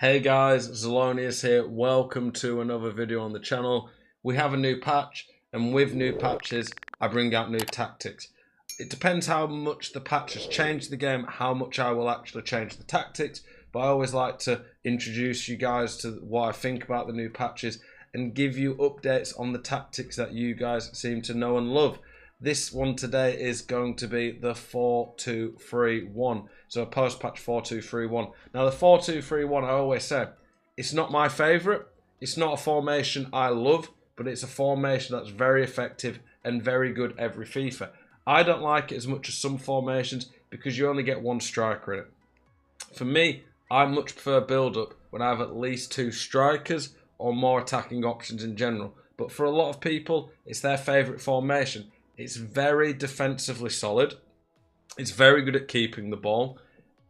Hey guys, Zelonius here. Welcome to another video on the channel. We have a new patch, and with new patches, I bring out new tactics. It depends how much the patch has changed the game, how much I will actually change the tactics, but I always like to introduce you guys to what I think about the new patches and give you updates on the tactics that you guys seem to know and love. This one today is going to be the 4-2-3-1. So a post-patch 4-2-3-1. Now the 4-2-3-1, I always say, it's not my favourite. It's not a formation I love, but it's a formation that's very effective and very good every FIFA. I don't like it as much as some formations because you only get one striker in it. For me, I much prefer build-up when I have at least two strikers or more attacking options in general. But for a lot of people, it's their favourite formation. It's very defensively solid. It's very good at keeping the ball.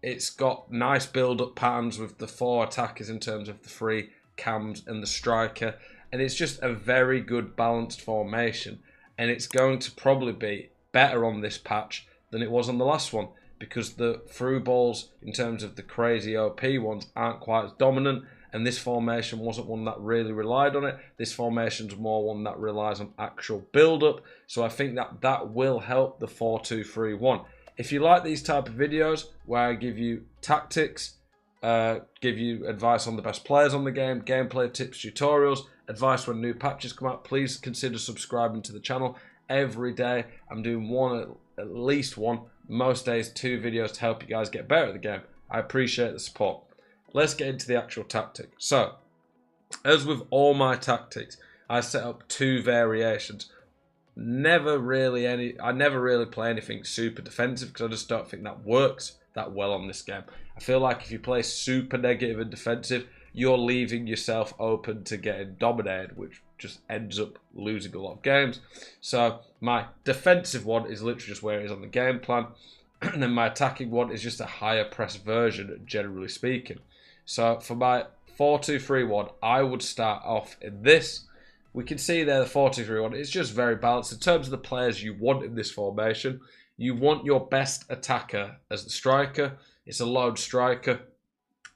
It's got nice build-up patterns with the four attackers in terms of the three cams and the striker. And it's just a very good balanced formation. And it's going to probably be better on this patch than it was on the last one, because the through balls in terms of the crazy OP ones aren't quite as dominant. And this formation wasn't one that really relied on it. This formation's more one that relies on actual build-up. So I think that will help the 4-2-3-1. If you like these type of videos where I give you tactics, give you advice on the best players on the game, gameplay tips, tutorials, advice when new patches come out, please consider subscribing to the channel. Every day I'm doing at least one, most days 2 videos to help you guys get better at the game. I appreciate the support. Let's get into the actual tactic. So, as with all my tactics, I set up 2 variations. I never really play anything super defensive because I just don't think that works that well on this game. I feel like if you play super negative and defensive, you're leaving yourself open to getting dominated, which just ends up losing a lot of games. So my defensive one is literally just where it is on the game plan. And then my attacking one is just a higher press version, generally speaking. So for my 4-2-3-1, I would start off in this. We can see there the 4-2-3-1. It's just very balanced. In terms of the players you want in this formation, you want your best attacker as the striker. It's a lone striker.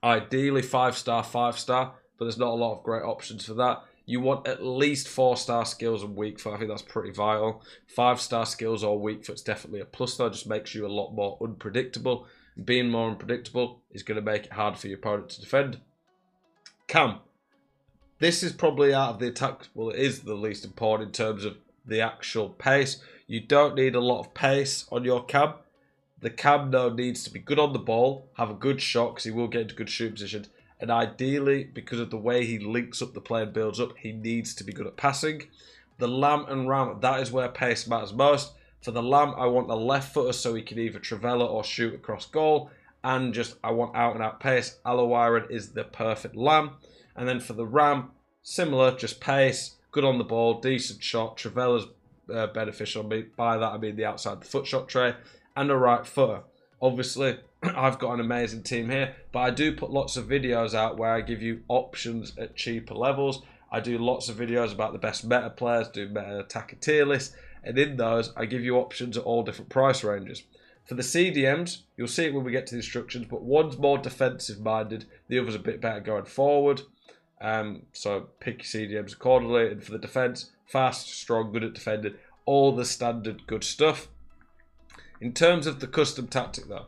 Ideally 5-star, 5-star, but there's not a lot of great options for that. You want at least 4-star skills and weak foot. I think that's pretty vital. 5-star skills or weak foot's definitely a plus though. Just makes you a lot more unpredictable. Being more unpredictable is going to make it hard for your opponent to defend. Cam. This is probably out of the attack. Well, it is the least important in terms of the actual pace. You don't need a lot of pace on your cam. The cam though needs to be good on the ball, have a good shot because he will get into good shoot positions. And ideally, because of the way he links up the play and builds up, he needs to be good at passing. The lamb and ram, that is where pace matters most. For the lamb, I want a left footer so he can either trivela or shoot across goal. And just, I want out and out pace. Alawiran is the perfect lamb. And then for the ram, similar, just pace, good on the ball, decent shot. Trivela's beneficial. By that, I mean the outside the foot shot tray. And a right footer. Obviously, I've got an amazing team here, but I do put lots of videos out where I give you options at cheaper levels. I do lots of videos about the best meta players, do meta attacker tier lists, and in those, I give you options at all different price ranges. For the CDMs, you'll see it when we get to the instructions, but one's more defensive-minded, the other's a bit better going forward. So pick your CDMs accordingly, and for the defense, fast, strong, good at defending, all the standard good stuff. In terms of the custom tactic though,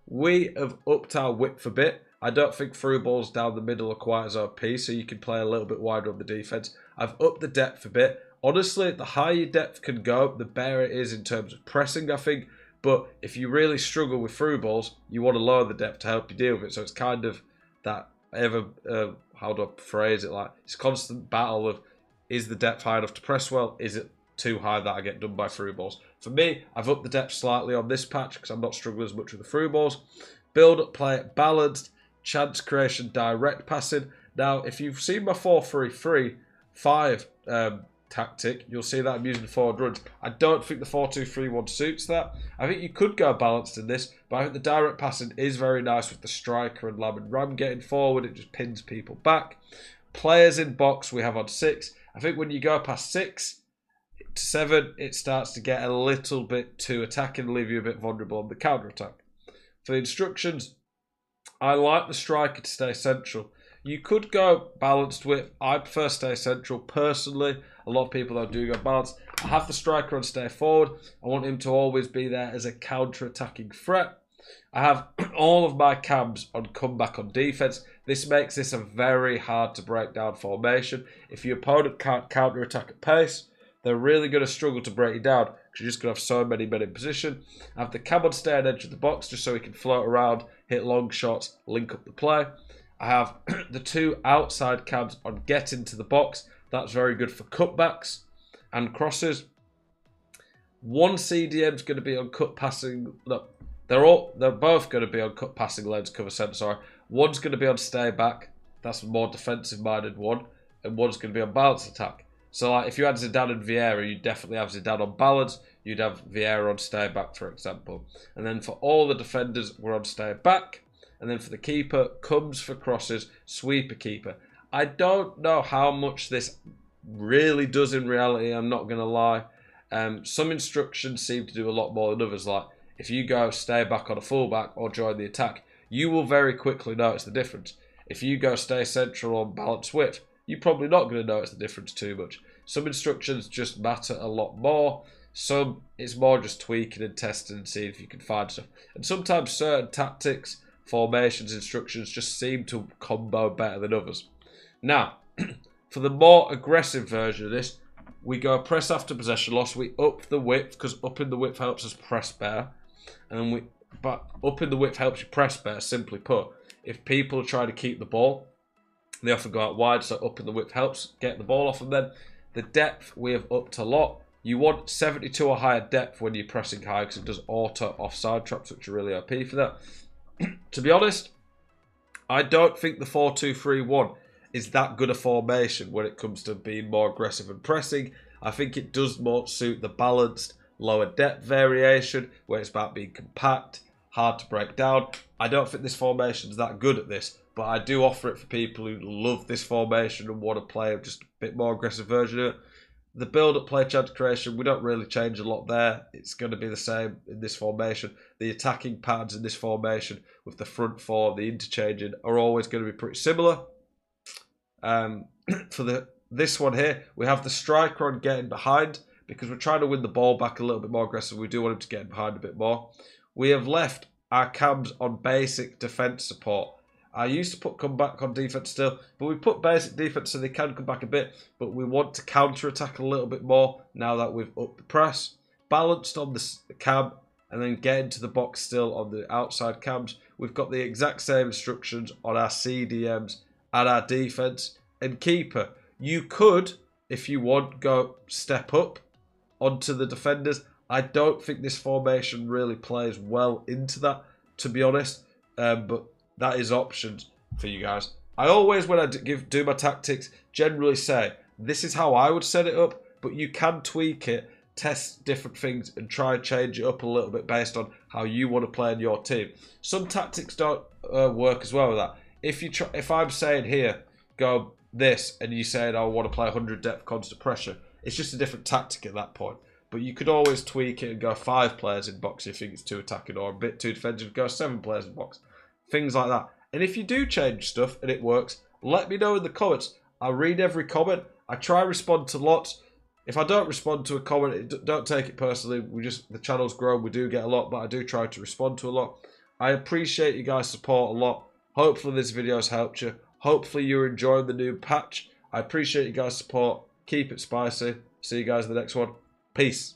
we have upped our width a bit. I don't think through balls down the middle are quite as OP, so you can play a little bit wider on the defense. I've upped the depth a bit. Honestly, the higher your depth can go, the better it is in terms of pressing, I think. But if you really struggle with through balls, you want to lower the depth to help you deal with it. So it's kind of that how do I phrase it? Like, it's a constant battle of, is the depth high enough to press well? Is it too high that I get done by through balls? For me, I've upped the depth slightly on this patch because I'm not struggling as much with the through balls. Build up play, balanced, chance creation, direct passing. Now, if you've seen my 4-3-3-5 tactic, you'll see that I'm using forward runs. I don't think the 4-2-3-1 suits that. I think you could go balanced in this, but I think the direct passing is very nice with the striker and lamb and ram getting forward. It just pins people back. Players in box we have on 6. I think when you go past 6 to 7, it starts to get a little bit too attacking and leave you a bit vulnerable on the counter attack. For the instructions, I like the striker to stay central. You could go balanced width. I prefer stay central personally. A lot of people though do go balanced. I have the striker on stay forward. I want him to always be there as a counter-attacking threat. I have all of my cams on comeback on defense. This makes this a very hard to break down formation. If your opponent can't counter-attack at pace, they're really going to struggle to break you down because you're just going to have so many men in position. I have the cam on stay on edge of the box just so he can float around, hit long shots, link up the play. I have the 2 outside cams on get into the box. That's very good for cutbacks and crosses. 1 CDM is going to be on cut passing. No, they're both going to be on cut passing lanes, cover centre. Sorry, one's going to be on stay back. That's a more defensive minded one, and one's going to be on balance attack. So like if you had Zidane and Vieira, you'd definitely have Zidane on balance. You'd have Vieira on stay back, for example. And then for all the defenders, we're on stay back. And then for the keeper, comes for crosses, sweeper keeper. I don't know how much this really does in reality, I'm not going to lie. Some instructions seem to do a lot more than others. Like if you go stay back on a fullback or join the attack, you will very quickly notice the difference. If you go stay central or balance width, you're probably not going to notice the difference too much. Some instructions just matter a lot more. Some, it's more just tweaking and testing and seeing if you can find stuff. And sometimes certain tactics, formations, instructions just seem to combo better than others. Now, for the more aggressive version of this, we go press after possession loss. We up the width because upping the width helps us press better. And then but upping the width helps you press better, simply put. If people are trying to keep the ball, they often go out wide, so upping the width helps get the ball off them then. The depth we have upped a lot. You want 72 or higher depth when you're pressing high because it does auto offside traps, which are really OP for that. To be honest, I don't think the 4-2-3-1 is that good a formation when it comes to being more aggressive and pressing. I think it does more suit the balanced, lower depth variation, where it's about being compact, hard to break down. I don't think this formation is that good at this, but I do offer it for people who love this formation and want to play just a bit more aggressive version of it. The build-up play chance creation, we don't really change a lot there. It's going to be the same in this formation. The attacking patterns in this formation with the front four, the interchanging, are always going to be pretty similar. For this one here, we have the striker on getting behind because we're trying to win the ball back a little bit more aggressive. We do want him to get behind a bit more. We have left our cams on basic defence support. I used to put comeback on defence still, but we put basic defence so they can come back a bit, but we want to counter-attack a little bit more now that we've upped the press. Balanced on the cam, and then get into the box still on the outside cams. We've got the exact same instructions on our CDMs and our defence. And keeper, you could, if you want, go step up onto the defenders. I don't think this formation really plays well into that, to be honest, but that is options for you guys. I always, when I do my tactics, generally say, this is how I would set it up, but you can tweak it, test different things, and try and change it up a little bit based on how you want to play in your team. Some tactics don't work as well with that. If I'm saying here, go this, and you saying, I want to play 100 depth constant pressure, it's just a different tactic at that point. But you could always tweak it and go 5 players in box if you think it's too attacking, or a bit too defensive, go 7 players in box. Things like that. And if you do change stuff and it works, let me know in the comments. I read every comment. I try and respond to lots. If I don't respond to a comment, don't take it personally. The channel's grown. We do get a lot, but I do try to respond to a lot. I appreciate you guys' support a lot. Hopefully this video has helped you. Hopefully you're enjoying the new patch. I appreciate you guys' support. Keep it spicy. See you guys in the next one. Peace.